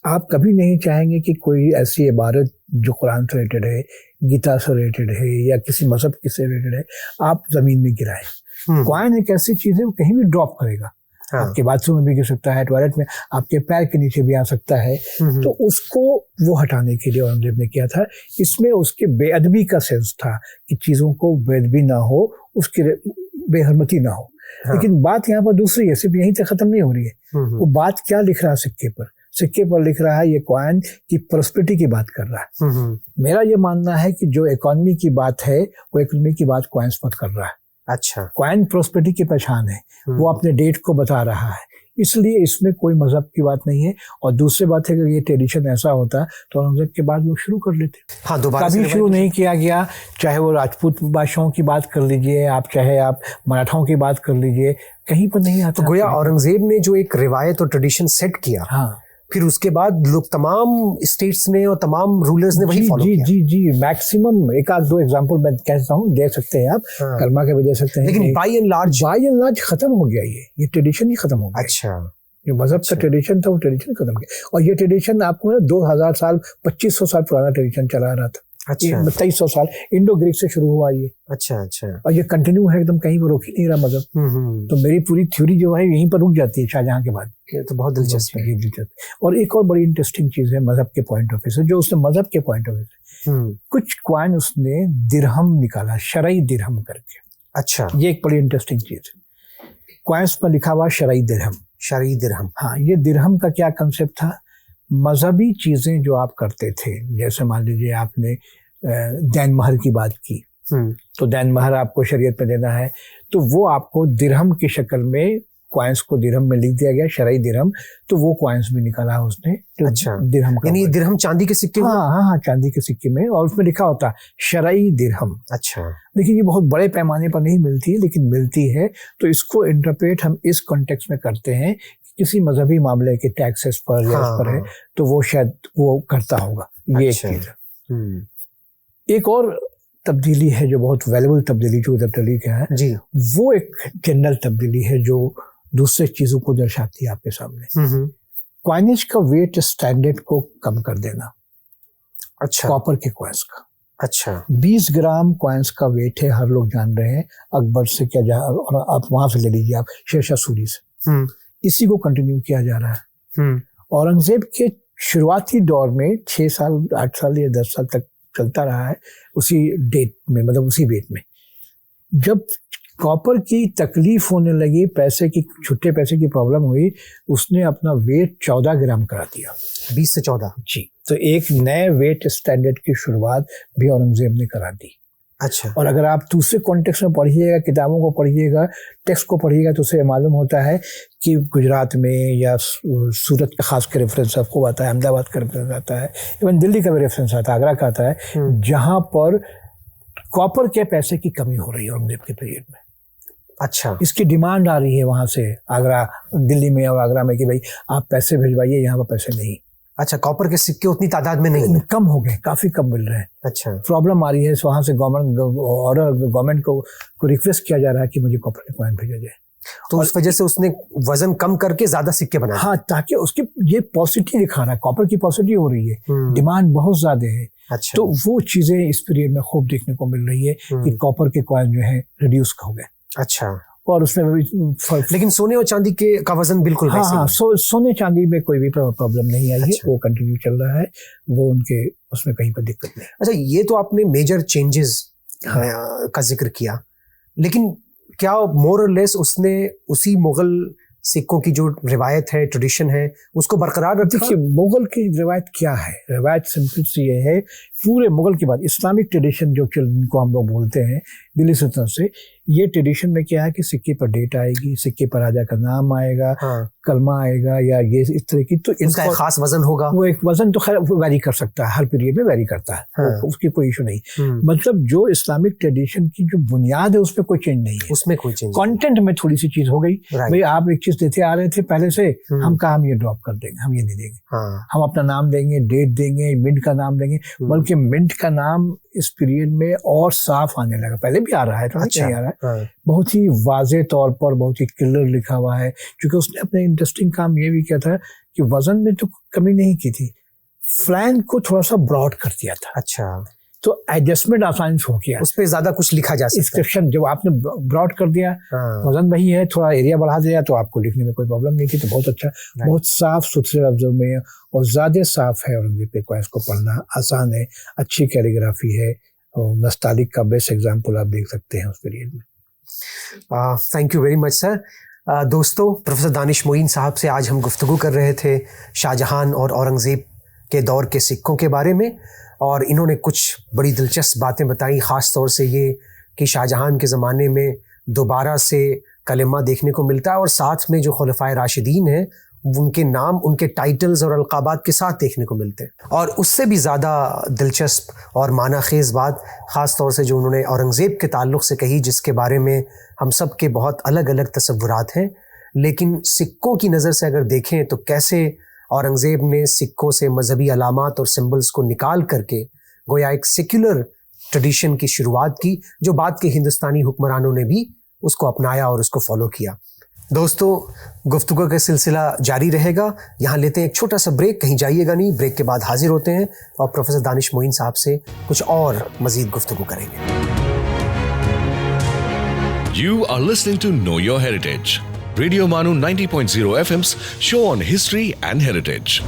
आप कभी नहीं चाहेंगे कि कोई ऐसी इबारत जो कुरान से रिलेटेड है, गीता से रिलेटेड है या किसी मजहब से रिलेटेड है, आप ज़मीन में गिराएं। कॉइन एक ऐसी चीज़ है, वो कहीं भी ड्रॉप करेगा। हाँ। आपके बाथरूम में भी गिर सकता है, टॉयलेट में, आपके पैर के नीचे भी आ सकता है। तो उसको वो हटाने के लिए औरंगज़ेब ने किया था। इसमें उसके बेअदबी का सेंस था कि चीज़ों को बेअदबी ना हो, उसकी बेहरमती ना हो। हाँ। लेकिन बात यहाँ पर दूसरी है, सिर्फ यहीं तक ख़त्म नहीं हो रही है। वो बात क्या लिख रहा है सिक्के पर? सिक्के पर लिख रहा है ये कॉइन की प्रॉस्पेरिटी की बात कर रहा है। मेरा ये मानना है कि जो इकोनॉमी की बात है, वो इकोनॉमी की बात कॉइन्स पर कर रहा है। अच्छा, कॉइन प्रॉस्पेरिटी की पहचान है, वो अपने डेट को बता रहा है, इसलिए इसमें कोई मजहब की बात नहीं है। और दूसरी बात है कि ये ट्रेडिशन ऐसा होता तो औरंगज़ेब के बाद लोग शुरू कर लेते। हाँ, दोबारा कभी शुरू नहीं किया गया। चाहे वो राजपूत बादशाहों की बात कर लीजिए आप, चाहे आप मराठाओं की बात कर लीजिए, कहीं पर नहीं आता। तो गोया औरंगज़ेब ने जो एक रिवायत और ट्रेडिशन सेट किया, हाँ, फिर उसके बाद लोग तमाम स्टेट्स ने और तमाम रूलर्स ने वही फॉलो किया। जी मैक्सिमम एक आध दो एग्जांपल मैं कहता हूँ, दे सकते हैं आप। हाँ। कलमा के भी दे सकते हैं, लेकिन बाय एंड लार्ज खत्म हो गया। ये ट्रेडिशन ही खत्म हो गया। अच्छा, जो मजहब का ट्रेडिशन था वो ट्रेडिशन खत्म हो गया। और ये ट्रेडिशन आपको 2000 साल 2500 साल पुराना ट्रेडिशन चला रहा था। अच्छा 2300 साल इंडो ग्रीक से शुरू हुआ ये। अच्छा अच्छा। और ये कंटिन्यू है एकदम, कहीं पर रोक ही नहीं रहा मजहब। तो मेरी पूरी थ्योरी जो है यहीं पर रुक जाती है शाहजहां के बाद। ये तो बहुत दिलचस्प है। दिलचस्प। और एक और बड़ी इंटरेस्टिंग चीज है मजहब के पॉइंट ऑफ व्यू से, जो उसने मजहब के पॉइंट ऑफ व्यू से कुछ क्वाइन उसने दिरहम निकाला, शरई दिरहम करके। अच्छा, ये एक बड़ी इंटरेस्टिंग चीज है। क्वाइंस पर लिखा हुआ शरई दिरहम। शरई दिरहम। हाँ, ये दिरहम का क्या कंसेप्ट था? मजहबी चीजें जो आप करते थे, जैसे मान लीजिए आपने दैन महर की बात की, तो दैन महर आपको शरीयत में देना है, तो वो आपको दिरहम की शक्ल में क्वाइंस को दिरहम में लिख दिया गया, शरई दिरहम। तो वो क्वाइंस भी निकाला उसने। अच्छा, दिरहम का, यानी दिरहम चांदी के सिक्के? हाँ, चांदी के सिक्के में, और उसमें लिखा होता शरई दिरहम। अच्छा, लेकिन ये बहुत बड़े पैमाने पर नहीं मिलती है, लेकिन मिलती है। तो इसको इंटरप्रेट हम इस कॉन्टेक्स्ट में करते हैं, किसी मजहबी मामले के टैक्सेस पर या उस पर है, तो वो शायद वो करता होगा। ये अच्छा। एक चीज है। एक और तब्दीली है जो बहुत वैल्यूबल तब्दीली, जो तब्दीली क्या है जी, वो एक जनरल तब्दीली है जो दूसरे चीजों को दर्शाती है आपके सामने। क्वाइनेज का वेट स्टैंडर्ड को कम कर देना। अच्छा, कॉपर के क्वाइंस का। अच्छा, 20 ग्राम क्वाइंस का वेट है, हर लोग जान रहे हैं। अकबर से क्या जा, और आप वहां से ले लीजिए, आप शेरशाह सूरी से, इसी को कंटिन्यू किया जा रहा है। औरंगजेब के शुरुआती दौर में 6 साल 8 साल या 10 साल तक चलता रहा है उसी डेट में, मतलब उसी वेट में। जब कॉपर की तकलीफ होने लगी, पैसे की, छुट्टे पैसे की प्रॉब्लम हुई, उसने अपना वेट 14 ग्राम करा दिया। 20 से 14? जी। तो एक नए वेट स्टैंडर्ड की शुरुआत भी औरंगजेब ने करा दी। अच्छा। और अगर आप दूसरे कॉन्टेक्स्ट में पढ़िएगा, किताबों को पढ़िएगा, टेक्स्ट को पढ़िएगा, तो उसे मालूम होता है कि गुजरात में या सूरत का खास कर रेफरेंस आपको आता है, अहमदाबाद का रेफरेंस आता है, इवन दिल्ली का भी रेफरेंस आता है, आगरा का आता है, जहाँ पर कॉपर के पैसे की कमी हो रही है औरंगजेब के पीरियड में। अच्छा, इसकी डिमांड आ रही है वहां से, आगरा, दिल्ली में और आगरा में, कि भाई आप पैसे भिजवाइए, यहाँ पर पैसे नहीं। अच्छा, कॉपर के सिक्के उतनी तादाद में नहीं है? कम हो गए, काफी कम मिल रहे हैं। अच्छा, प्रॉब्लम आ रही है, वहां से गवर्नमेंट को रिक्वेस्ट किया जा रहा है कि मुझे कॉपर के कॉइन भेजा जाए। तो उस वजह से उसने वजन कम करके ज्यादा सिक्के बनाए। हाँ, ताकि उसकी ये पॉसिटिव दिखा रहा है, कॉपर की पॉसिटिव हो रही है, डिमांड बहुत ज्यादा है। अच्छा, तो वो चीजें इस पीरियड में खूब देखने को मिल रही है कि कॉपर के कॉइन जो है रिड्यूस हो गए। अच्छा, और उसमें लेकिन सोने और चांदी का वजन बिल्कुल वैसे हाँ, सोने चांदी में कोई भी प्रॉब्लम नहीं आई है। वो कंटिन्यू चल रहा है, वो उनके उसमें कहीं पर दिक्कत नहीं। अच्छा, ये तो आपने मेजर चेंजेस का जिक्र किया, लेकिन क्या मोर और लेस उसने उसी मुगल सिक्कों की जो रिवायत है, ट्रेडिशन है, उसको बरकरार रखा? देखिए, मुगल की रिवायत क्या है? रिवायत सिंपल सी ये है, पूरे मुगल के बाद इस्लामिक ट्रेडिशन जिनको हम लोग बोलते हैं दिल्ली सल्तनत से, ये ट्रेडिशन में क्या है कि सिक्के पर डेट आएगी, सिक्के पर राजा का नाम आएगा, कलमा आएगा, या ये इस तरह की, तो इसका एक खास वजन होगा। वो एक वजन तो खैर वैरी कर सकता है, हर पीरियड में वैरी करता है, उसकी कोई इशू नहीं। मतलब जो इस्लामिक ट्रेडिशन की जो बुनियाद है उसमें कोई चेंज नहीं है। उसमें कोई चेंज, कंटेंट में थोड़ी सी चीज हो गई। भाई आप एक चीज देते आ रहे थे पहले से, हम कहा हम ये ड्रॉप कर देंगे, हम ये नहीं देंगे, हम अपना नाम देंगे, डेट देंगे, मिंट का नाम देंगे। बल्कि मिंट का नाम इस पीरियड में और साफ आने लगा, पहले भी आ रहा है, तो अच्छा, नहीं आ रहा है, बहुत ही वाजे तौर पर, बहुत ही क्लियर लिखा हुआ है। क्योंकि उसने अपने इंटरेस्टिंग काम ये भी किया था कि वजन में तो कमी नहीं की थी, फ्लैंक को थोड़ा सा ब्रॉड कर दिया था। अच्छा, तो एडजस्टमेंट आसानी से हो गया, उस पर ज्यादा कुछ लिखा जा सकता है। इंस्क्रिप्शन जब आपने ब्रॉड कर दिया, वजन वही है, थोड़ा एरिया बढ़ा दिया, तो आपको लिखने में कोई प्रॉब्लम नहीं थी। तो बहुत अच्छा, बहुत साफ सुथरे लफ्जों में और ज्यादा साफ है, औरंगजेब के क्वाइंस को पढ़ना आसान है, अच्छी कैलीग्राफी है, और नस्तालिक का बेस्ट एग्जाम्पल आप देख सकते हैं उस पीरियड में। Thank you very much sir. दोस्तों, प्रोफेसर दानिश मोइन साहब से आज हम गुफ्तगू कर रहे थे शाहजहां और औरंगजेब के दौर के सिक्कों के बारे में, और इन्होंने कुछ बड़ी दिलचस्प बातें बताई, ख़ास तौर से ये कि शाहजहां के ज़माने में दोबारा से कलेमा देखने को मिलता है, और साथ में जो खुलफाए राशिदीन हैं उनके नाम, उनके टाइटल्स और अलक़ाबात के साथ देखने को मिलते हैं। और उससे भी ज़्यादा दिलचस्प और मानाखेज़ बात ख़ास तौर से जो उन्होंने औरंगज़ेब के ताल्लुक़ से कही, जिसके बारे में हम सब के बहुत अलग अलग तसव्वुरात हैं, लेकिन सिक्कों की नज़र से अगर देखें तो कैसे औरंगज़ेब ने सिक्कों से मजहबी अलामात और सिम्बल्स को निकाल करके गोया एक सेक्युलर ट्रेडिशन की शुरुआत की, जो बाद के हिंदुस्तानी हुक्मरानों ने भी उसको अपनाया और उसको फॉलो किया। दोस्तों, गुफ्तगू का सिलसिला जारी रहेगा। यहाँ लेते हैं एक छोटा सा ब्रेक, कहीं जाइएगा नहीं। ब्रेक के बाद हाजिर होते हैं और प्रोफेसर दानिश मोइन साहब से कुछ और मजीद गुफ्तगू करेंगे। You are listening to Know Your Heritage, Radio Manu 90.0 FM's show on history and heritage.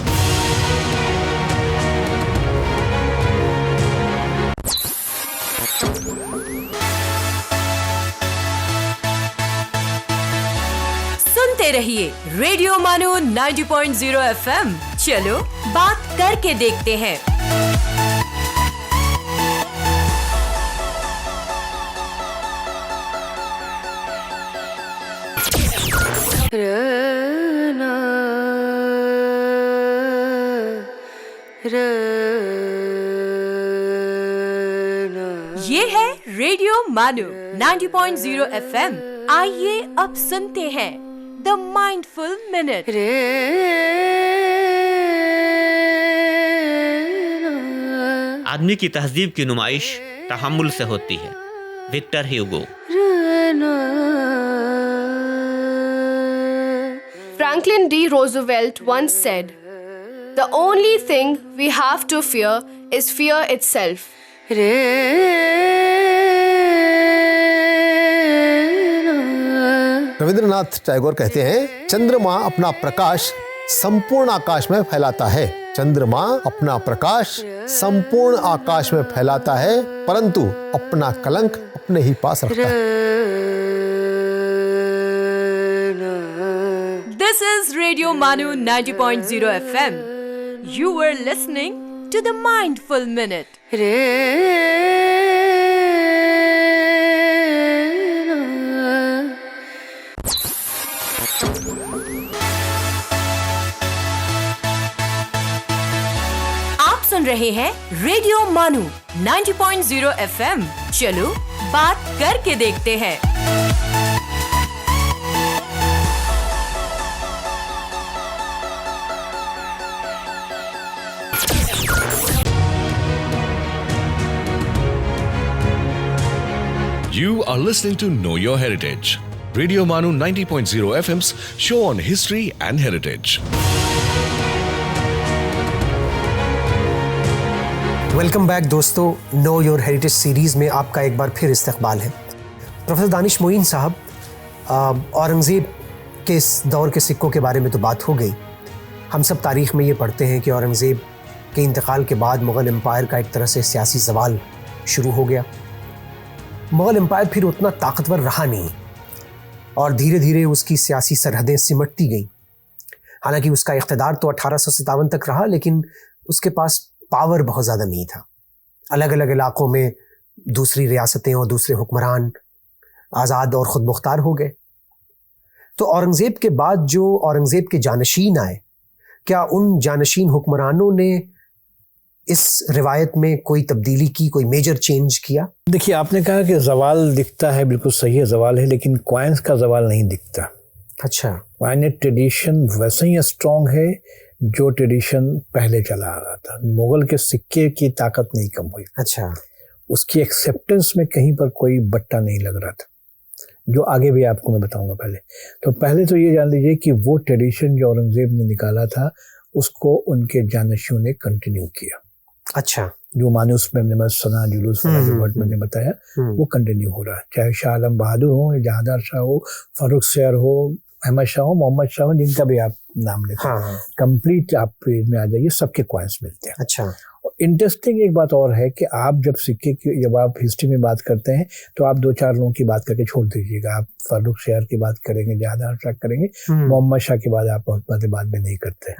सुनते रहिए रेडियो मानो 90.0 FM। चलो बात करके देखते हैं। ये है रेडियो मानो 90.0 FM। आइए अब सुनते हैं द माइंडफुल मिनट। आदमी की तहजीब की नुमाइश तहम्मुल से होती है। Victor Hugo. Franklin D. Roosevelt once said, "The only thing we have to fear is fear itself." Rabindranath Tagore कहते हैं, चंद्रमा अपना प्रकाश संपूर्ण आकाश में फैलाता है। चंद्रमा अपना प्रकाश संपूर्ण आकाश में फैलाता है, परंतु अपना कलंक अपने ही पास रखता है। This is Radio Manu 90.0 FM. You were listening to the Mindful Minute. आप सुन रहे हैं रेडियो मानू 90.0 FM। चलो बात करके देखते हैं। You are listening to Know Your Heritage, Radio Manu 90.0 FM's show on history and heritage. Welcome back दोस्तों, नो योर हेरिटेज सीरीज़ में आपका एक बार फिर इस्तकबाल है। प्रोफेसर दानिश मोइन साहब, औरंगज़ेब के इस दौर के सिक्कों के बारे में तो बात हो गई। हम सब तारीख़ में ये पढ़ते हैं कि औरंगज़ेब के इंतकाल के बाद मुग़ल एम्पायर का एक तरह से सियासी ज़वाल शुरू हो गया। मुग़ल एम्पायर फिर उतना ताकतवर रहा नहीं और धीरे धीरे उसकी सियासी सरहदें सिमटती गईं। हालांकि उसका इक़्तिदार तो 1857 तक रहा, लेकिन उसके पास पावर बहुत ज़्यादा नहीं था। अलग अलग इलाक़ों में दूसरी रियासतें और दूसरे हुक्मरान आज़ाद और ख़ुद मुख्तार हो गए। तो औरंगज़ेब के बाद जो औरंगज़ेब के जानशीन आए, क्या उन जानशीन हुक्मरानों ने इस रिवायत में कोई तब्दीली की, कोई मेजर चेंज किया? देखिए, आपने कहा कि जवाल दिखता है, बिल्कुल सही है, जवाल है, लेकिन कॉइन्स का जवाल नहीं दिखता। अच्छा। कॉइन ट्रेडिशन वैसे ही स्ट्रॉन्ग है जो ट्रेडिशन पहले चला आ रहा था। मुगल के सिक्के की ताकत नहीं कम हुई। अच्छा। उसकी एक्सेप्टेंस में कहीं पर कोई बट्टा नहीं लग रहा था, जो आगे भी आपको मैं बताऊंगा। पहले तो ये जान लीजिए कि वो ट्रेडिशन जो औरंगजेब ने निकाला था, उसको उनके जानशियों ने कंटिन्यू किया। अच्छा। जो मानूस में हमने सना जुलूस जो वर्ड मैंने बताया, वो कंटिन्यू हो रहा है। चाहे शाह आलम बहादुर हो, जहांदार शाह हो, फारूक सैर हो, अहमद शाह हो, मोहम्मद शाह हो, जिनका भी आप नाम लेते हैं, कंप्लीट आप पेज में आ जाइए, सबके कॉइन्स मिलते हैं। अच्छा। इंटरेस्टिंग एक बात और है कि आप जब सिक्के की, जब आप हिस्ट्री में बात करते हैं तो आप दो चार लोगों की बात करके छोड़ दीजिएगा। आप फारूक शाह की बात करेंगे, जहांदार शाह करेंगे, मोहम्मद शाह के बाद आप बहुत बात में नहीं करते।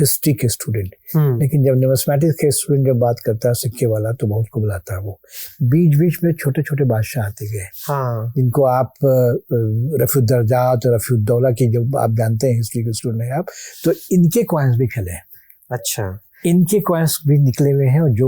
हिस्ट्री के स्टूडेंट, लेकिन जब न्यूमिस्मेटिक्स के स्टूडेंट जब बात करता है सिक्के वाला, तो बहुत को बुलाता है। वो बीच बीच में छोटे छोटे बादशाह आते गए, जिनको आप रफ़ीउद्दर्जात और रफ़ीउद्दौला की, जब आप जानते हैं हिस्ट्री के स्टूडेंट हैं आप, तो इनके कॉइन्स भी चले। अच्छा। इनके कॉइन्स भी निकले हुए हैं। और जो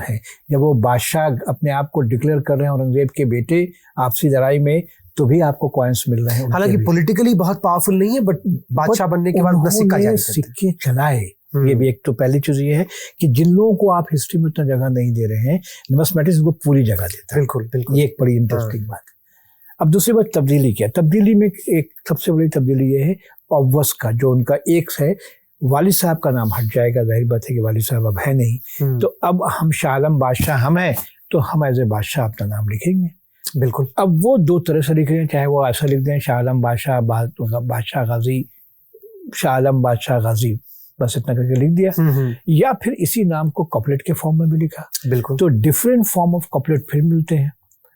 है, जब वो बादशाह अपने आप को डिक्लेयर कर रहे हैं औरंगजेब के बेटे आपसी लड़ाई में, तो भी आपको कॉइन्स मिल रहे हैं। हालांकि पॉलिटिकली बहुत पावरफुल नहीं है, बट बादशाह बनने के बाद सिक्का जारी सिक्के चलाए। ये भी एक तो पहली चीज ये है कि जिन लोगों को आप हिस्ट्री में उतना जगह नहीं दे रहे हैं, न्यूमिस्मेटिक्स को पूरी जगह देता है। बिल्कुल बिल्कुल, ये एक बड़ी इंटरेस्टिंग बात है। अब दूसरी बात तब्दीली क्या, तब्दीली में एक सबसे बड़ी तब्दीली ये है ऑब्वस का, जो उनका एक है वालिद साहब का नाम हट जाएगा, जाहिर बात है कि वालिद साहब अब है नहीं, तो अब हम शाह आलम बादशाह हम हैं तो हम एज ए बादशाह अपना नाम लिखेंगे। बिल्कुल। अब वो दो तरह से लिख रहे हैं, चाहे वो ऐसा लिख दें शाह आलम बादशाह बादशाह गाजी, शाह आलम बादशाह गाजी, बस इतना करके लिख दिया, या फिर इसी नाम को कपलेट के फॉर्म में भी लिखा। बिल्कुल। तो डिफरेंट फॉर्म ऑफ कपलेट फिर मिलते हैं।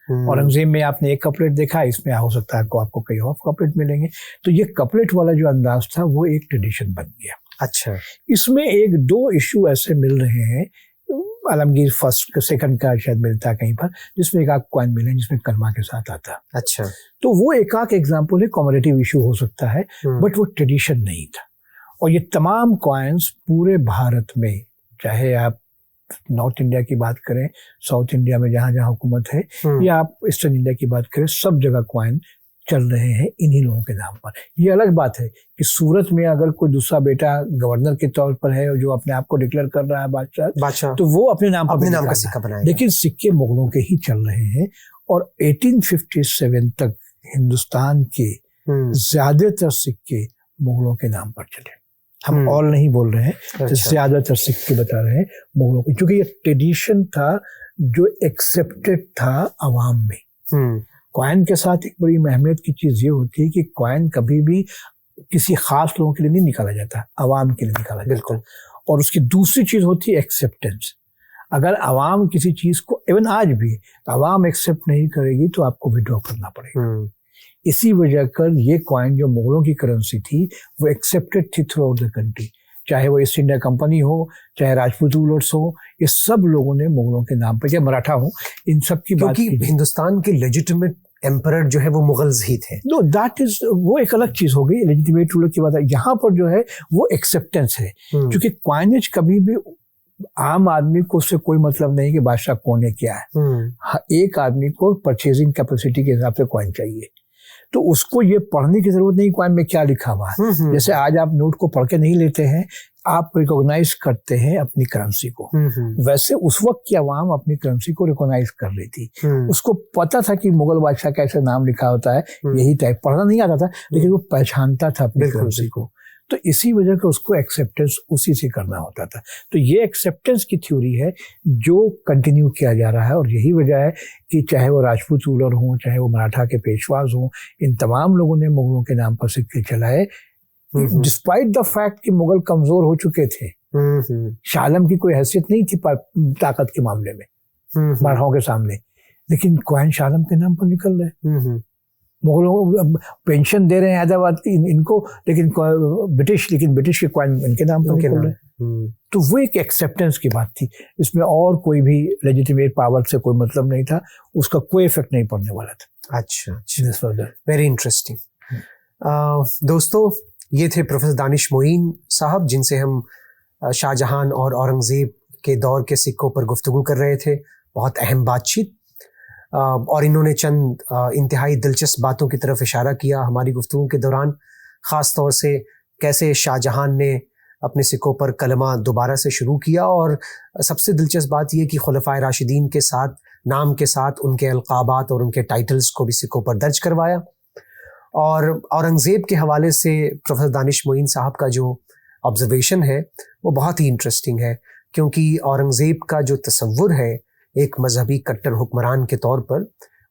औरंगजेब में आपने एक कपलेट देखा, इसमें हो सकता है आपको कई और कपलेट मिलेंगे। तो ये कपलेट वाला जो अंदाज था वो एक ट्रेडिशन बन गया। अच्छा। इसमें एक दो इशू ऐसे मिल रहे हैं, आलमगीर फर्स्ट सेकंड का शायद मिलता है कहीं पर, जिसमें एक आध कॉइन मिले जिसमें कलमा के साथ आता। अच्छा। तो वो एक आध एग्जाम्पल है, कॉमरेटिव इशू हो सकता है, बट वो ट्रेडिशन नहीं था। और ये तमाम कॉइन्स पूरे भारत में, चाहे आप नॉर्थ इंडिया की बात करें, साउथ इंडिया में जहाँ जहाँ हुकूमत है, या आप ईस्टर्न इंडिया की बात करें, सब जगह कॉइन चल रहे हैं इन्हीं लोगों के नाम पर। ये अलग बात है कि सूरत में अगर कोई दूसरा बेटा गवर्नर के तौर पर है और जो अपने आप को डिक्लेयर कर रहा है बादशाह, तो वो अपने नाम का सिक्का बनाएगा। लेकिन सिक्के मुगलों के ही चल रहे हैं। और 1857 तक हिंदुस्तान के ज्यादातर सिक्के मुगलों के नाम पर चले। हम ऑल नहीं बोल रहे हैं, अच्छा। ज्यादातर सिक्के बता रहे हैं मुगलों के, क्योंकि ये ट्रेडिशन था जो एक्सेप्टेड था अवाम में। कॉइन के साथ एक बड़ी अहमियत की चीज ये होती है कि कॉइन कभी भी किसी खास लोगों के लिए नहीं निकाला जाता, अवाम के लिए निकाला जाता। बिल्कुल। और उसकी दूसरी चीज होती है एक्सेप्टेंस। अगर अवाम किसी चीज को, इवन आज भी अवाम एक्सेप्ट नहीं करेगी तो आपको विड्रॉ करना पड़ेगा। इसी वजह कर ये कॉइन जो मुगलों की करेंसी थी वो एक्सेप्टेड थी थ्रू आउट द कंट्री, चाहे वो ईस्ट इंडिया कंपनी हो, चाहे राजपूत रूलर्स हो, ये सब लोगों ने मुगलों के नाम पर, या मराठा हो, इन सब की बात की। हिंदुस्तान के लेजिटिमेट एम्परर जो है वो मुगल्स ही थे। नो दैट इज, वो एक अलग चीज हो गई, लेजिटिमेट रूलर की बात है। यहाँ पर जो है वो एक्सेप्टेंस है, क्योंकि कॉइनेज कभी भी आम आदमी को उससे कोई मतलब नहीं कि बादशाह कौन है क्या है। एक आदमी को परचेजिंग कैपेसिटी के हिसाब से कॉइन चाहिए, तो उसको ये पढ़ने की जरूरत नहीं कॉइन में क्या लिखा हुआ है। जैसे आज आप नोट को पढ़ के नहीं लेते हैं, आप रिकॉग्नाइज करते हैं अपनी करेंसी को, वैसे उस वक्त की आवाम अपनी करेंसी को रिकॉग्नाइज कर रही थी। उसको पता था कि मुगल बादशाह का ऐसा नाम लिखा होता है, यही टाइप, पढ़ना नहीं आता था लेकिन वो पहचानता था अपनी करेंसी को। तो इसी वजह से उसको एक्सेप्टेंस उसी से करना होता था। तो ये एक्सेप्टेंस की थ्योरी है जो कंटिन्यू किया जा रहा है, और यही वजह है कि चाहे वो राजपूत रूलर हों, चाहे वो मराठा के पेशवाज हों, इन तमाम लोगों ने मुगलों के नाम पर सिक्के चलाए, डिस्पाइट द फैक्ट कि मुगल कमजोर हो चुके थे। शाह आलम की कोई हैसियत नहीं थी ताकत के मामले में मराठाओं के सामने, लेकिन कॉइन शाह आलम के नाम पर निकल रहे। मुगलों पेंशन दे रहे हैं हैदराबाद की इनको, लेकिन ब्रिटिश के कॉइन इनके नाम पर निकल रहे। तो वो एक एक्सेप्टेंस की बात थी, इसमें और कोई भी लेजिटिमेट पावर से कोई मतलब नहीं था, उसका कोई इफेक्ट नहीं पड़ने वाला था। अच्छा, वेरी इंटरेस्टिंग। दोस्तों, ये थे प्रोफेसर दानिश मोइन साहब, जिनसे हम शाहजहां और औरंगजेब के दौर के सिक्कों पर गुफ्तगू कर रहे थे। बहुत अहम बातचीत, और इन्होंने चंद इंतहाई दिलचस्प बातों की तरफ इशारा किया हमारी गुफ्तगू के दौरान। ख़ास तौर से कैसे शाहजहां ने अपने सिक्कों पर कलमा दोबारा से शुरू किया, और सबसे दिलचस्प बात यह कि खुलफाए राशिदीन के साथ, नाम के साथ उनके अलकाबात और उनके टाइटल्स को भी सिक्कों पर दर्ज करवाया। और औरंगज़ेब के हवाले से प्रोफेसर दानिश मोइन साहब का जो ऑब्जर्वेशन है वो बहुत ही इंटरेस्टिंग है, क्योंकि औरंगज़ेब का जो तसव्वुर है एक मजहबी कट्टर हुक्मरान के तौर पर,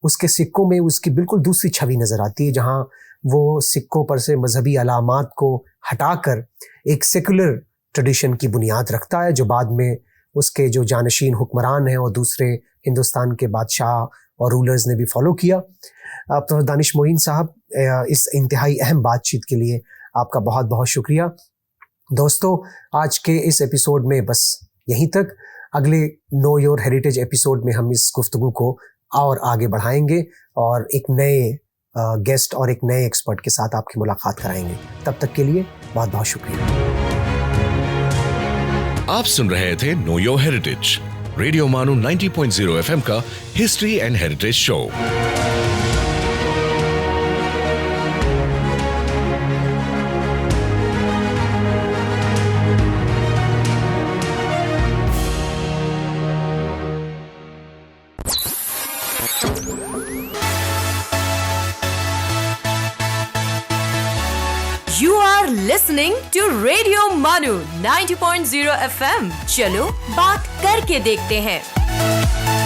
उसके सिक्कों में उसकी बिल्कुल दूसरी छवि नज़र आती है, जहाँ वो सिक्कों पर से मजहबी अलामात को हटाकर एक सेकुलर ट्रेडिशन की बुनियाद रखता है, जो बाद में उसके जो जानशीन हुक्मरान हैं और दूसरे हिंदुस्तान के बादशाह और रूलर्स ने भी फॉलो किया। तो दानिश मोइन साहब, इस इंतहाई अहम बातचीत के लिए आपका बहुत बहुत शुक्रिया। दोस्तों, आज के इस एपिसोड में बस यहीं तक। अगले नो योर हेरिटेज एपिसोड में हम इस गुफ्तगू को और आगे बढ़ाएंगे और एक नए गेस्ट और एक नए एक्सपर्ट के साथ आपकी मुलाकात कराएंगे। तब तक के लिए बहुत बहुत शुक्रिया। आप सुन रहे थे नो योर हेरिटेज, रेडियो मानू 90.0 FM का history and heritage show. listening to Radio Manu 90.0 FM. चलो बात करके देखते हैं.